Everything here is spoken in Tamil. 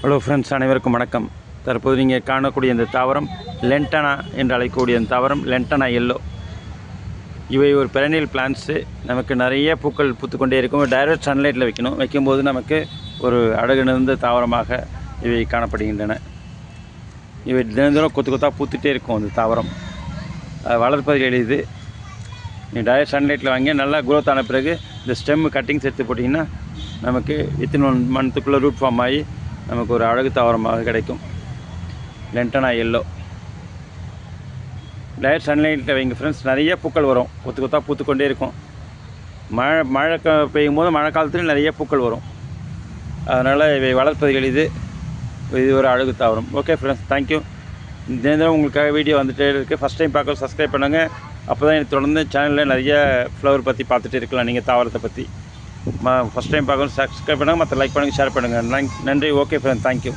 ஹலோ ஃப்ரெண்ட்ஸ், அனைவருக்கும் வணக்கம். தற்போது நீங்கள் காணக்கூடிய இந்த தாவரம் லென்டனா என்று அழைக்கக்கூடிய இந்த தாவரம் லென்டனா எல்லோ. இவை ஒரு பெரனியல் பிளான்ட்ஸு. நமக்கு நிறைய பூக்கள் பூத்துக்கொண்டே இருக்கும். டைரக்ட் சன்லைட்டில் வைக்கும்போது நமக்கு ஒரு அழகு நிறைந்த தாவரமாக இவை காணப்படுகின்றன. இவை தினந்தோறும் கொத்து கொத்தாக பூத்துட்டே இருக்கும். அந்த தாவரம் வளர்ப்பது எளிது. நீங்கள் டைரக்ட் சன்லைட்டில் வாங்கி நல்லா குரோத் ஆன பிறகு இந்த ஸ்டெம் கட்டிங்ஸ் எடுத்து போட்டிங்கன்னா நமக்கு வித்தின் 1 மந்த்துக்குள்ளே ரூட் ஃபார்ம் ஆகி நமக்கு ஒரு அழகு தாவரமாக கிடைக்கும். லென்டனா எல்லோ டைரக்ட் சன்லைட்டில் வைங்க ஃப்ரெண்ட்ஸ். நிறைய பூக்கள் வரும், கொத்து கொத்தாக பூத்துக்கொண்டே இருக்கும். மழை பெய்யும் போது மழை காலத்துலையும் நிறைய பூக்கள் வரும். அதனால் இவை வளர்ப்பது எளிது. இது ஒரு அழகு தாவரம். Okay friends, thank you. தினம் உங்களுக்காக வீடியோ வந்துகிட்டே இருக்குது. ஃபஸ்ட் டைம் பார்க்க சப்ஸ்கிரைப் பண்ணுங்கள். அப்போ தான் எனக்கு தொடர்ந்து சேனலில் நிறைய ஃப்ளவர் பற்றி பார்த்துட்டு இருக்கலாம். நீங்கள் தாவரத்தை பற்றி ஃபஸ்ட் டைம் பார்க்கணும், சப்ஸ்கிரைப் பண்ணுங்கள், மற்ற லைக் பண்ணுங்கள், ஷேர் பண்ணுங்கள். நன்றி. Okay friends, thank you.